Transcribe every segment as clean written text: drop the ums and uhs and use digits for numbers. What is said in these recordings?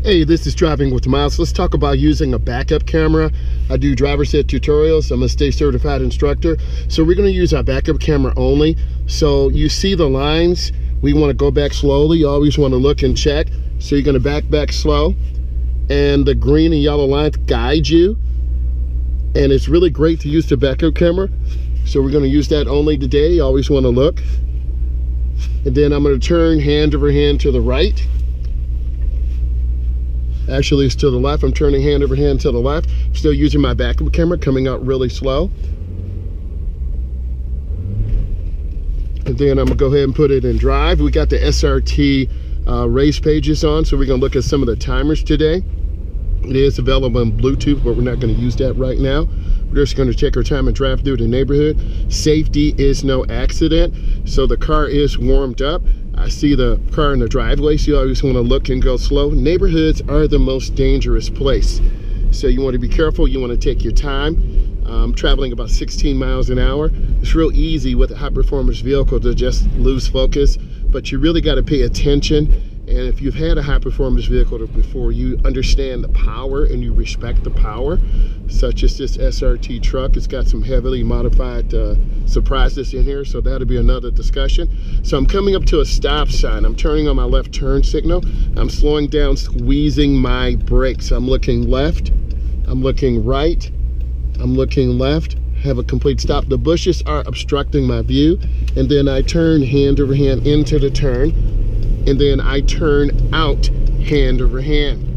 Hey, this is Driving with Myles. Let's talk about using a backup camera. I do driver's ed tutorials. I'm a state certified instructor. So we're going to use our backup camera only. So you see the lines. We want to go back slowly. You always want to look and check. So you're going to back slow. And the green and yellow lines guide you. And it's really great to use the backup camera. So we're going to use that only today. You always want to look. And then I'm going to turn hand over hand to the right. Actually, it's to the left. I'm turning hand over hand to the left. Still using my backup camera, coming out really slow. And then I'm gonna go ahead and put it in drive. We got the SRT race pages on, so we're gonna look at some of the timers today. It is available on Bluetooth, but we're not gonna use that right now. We're just gonna take our time and drive through the neighborhood. Safety is no accident. So the car is warmed up. I see the car in the driveway, so you always want to look and go slow. Neighborhoods are the most dangerous place. So you want to be careful, you want to take your time. Traveling about 16 miles an hour. It's real easy with a high performance vehicle to just lose focus, but you really got to pay attention. And if you've had a high performance vehicle before, you understand the power and you respect the power, such as this SRT truck. It's got some heavily modified surprises in here, so that'll be another discussion. So I'm coming up to a stop sign. I'm turning on my left turn signal. I'm slowing down, squeezing my brakes. I'm looking left, I'm looking right, I'm looking left. Have a complete stop. The bushes are obstructing my view, and then I turn hand over hand into the turn. And then I turn out hand over hand.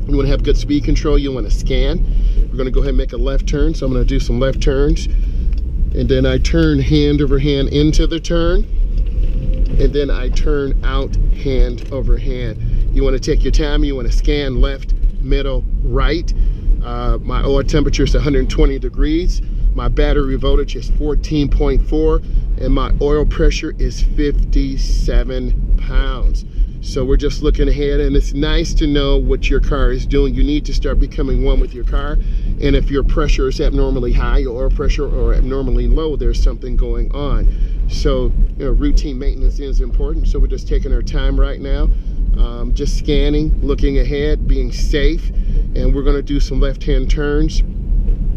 You want to have good speed control. You want to scan. We're going to go ahead and make a left turn. So I'm going to do some left turns. And then I turn hand over hand into the turn. And then I turn out hand over hand. You want to take your time. You want to scan left, middle, right. My oil temperature is 120 degrees. My battery voltage is 14.4, and my oil pressure is 57 pounds. So we're just looking ahead, and it's nice to know what your car is doing. You need to start becoming one with your car. And if your pressure is abnormally high, your oil pressure, or abnormally low, there's something going on. So, routine maintenance is important. So we're just taking our time right now, just scanning, looking ahead, being safe. And we're gonna do some left-hand turns.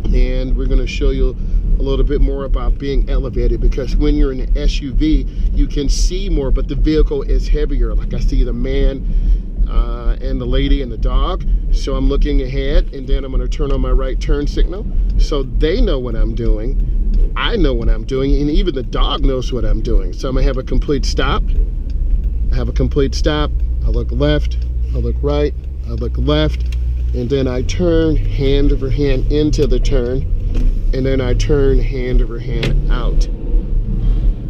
And we're going to show you a little bit more about being elevated, because when you're in an SUV you can see more, but the vehicle is heavier. Like I see the man and the lady and the dog. So I'm looking ahead, and then I'm going to turn on my right turn signal so they know what I'm doing, I know what I'm doing, and even the dog knows what I'm doing. So I'm going to have a complete stop. I have a complete stop. I look left, I look right, I look left. And then I turn hand over hand into the turn, and then I turn hand over hand out.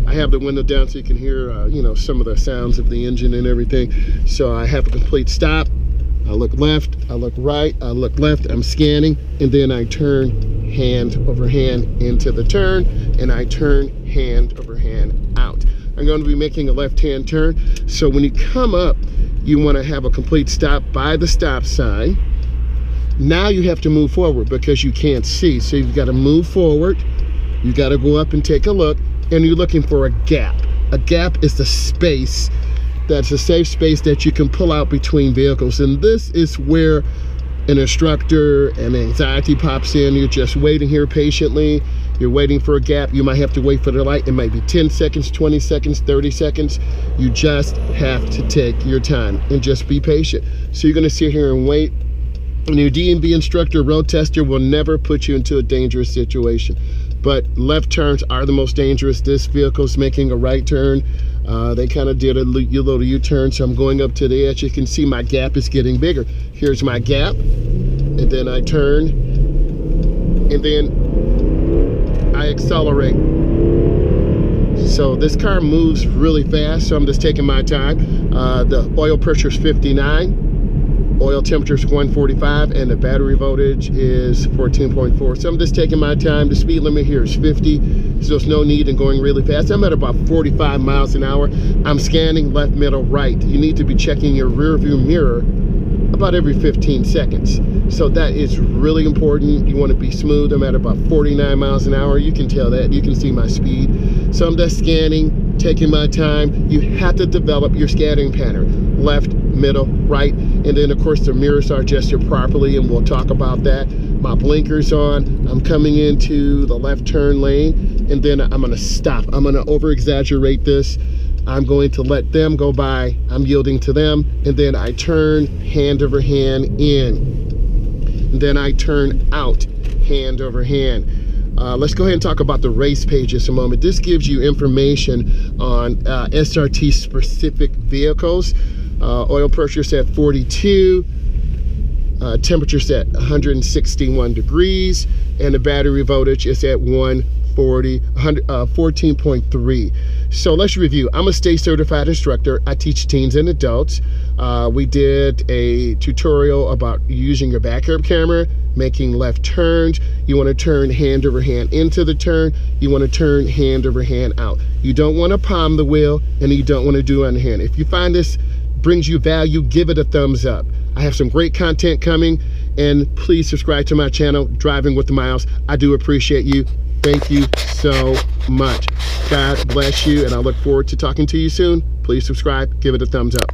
I have the window down so you can hear, some of the sounds of the engine and everything. So I have a complete stop. I look left, I look right, I look left, I'm scanning, and then I turn hand over hand into the turn, and I turn hand over hand out. I'm going to be making a left-hand turn. So when you come up, you want to have a complete stop by the stop sign. Now you have to move forward because you can't see. So you've got to move forward. You got to go up and take a look, and you're looking for a gap. A gap is the space that's a safe space that you can pull out between vehicles. And this is where an instructor and anxiety pops in. You're just waiting here patiently. You're waiting for a gap. You might have to wait for the light. It might be 10 seconds, 20 seconds, 30 seconds. You just have to take your time and just be patient. So you're going to sit here and wait. And your DMV instructor, road tester, will never put you into a dangerous situation. But left turns are the most dangerous. This vehicle's making a right turn. They kind of did a little U-turn, so I'm going up to the edge. You can see my gap is getting bigger. Here's my gap, and then I turn, and then I accelerate. So this car moves really fast, so I'm just taking my time. The oil pressure is 59. Oil temperature is 145, and the battery voltage is 14.4. So I'm just taking my time. The speed limit here is 50, so there's no need in going really fast. I'm at about 45 miles an hour. I'm scanning left, middle, right. You need to be checking your rear view mirror about every 15 seconds. So that is really important. You want to be smooth. I'm at about 49 miles an hour. You can tell that. You can see my speed. So I'm just scanning, taking my time. You have to develop your scanning pattern. Left, middle, right. And then of course the mirrors are adjusted properly, and we'll talk about that. My blinkers on, I'm coming into the left turn lane, and then I'm gonna stop. I'm gonna over exaggerate this. I'm going to let them go by, I'm yielding to them, and then I turn hand over hand in. And then I turn out hand over hand. Let's go ahead and talk about the race pages a moment. This gives you information on SRT specific vehicles. Oil pressure set 42, temperature set 161 degrees, and the battery voltage is at 14.3. So let's review. I'm a state certified instructor. I teach teens and adults. We did a tutorial about using your backup camera, making left turns. You want to turn hand over hand into the turn. You want to turn hand over hand out. You don't want to palm the wheel, and you don't want to do underhand. If you find this brings you value, give it a thumbs up. I have some great content coming, and please subscribe to my channel, Driving with Myles. I do appreciate you. Thank you so much. God bless you, and I look forward to talking to you soon. Please subscribe, give it a thumbs up.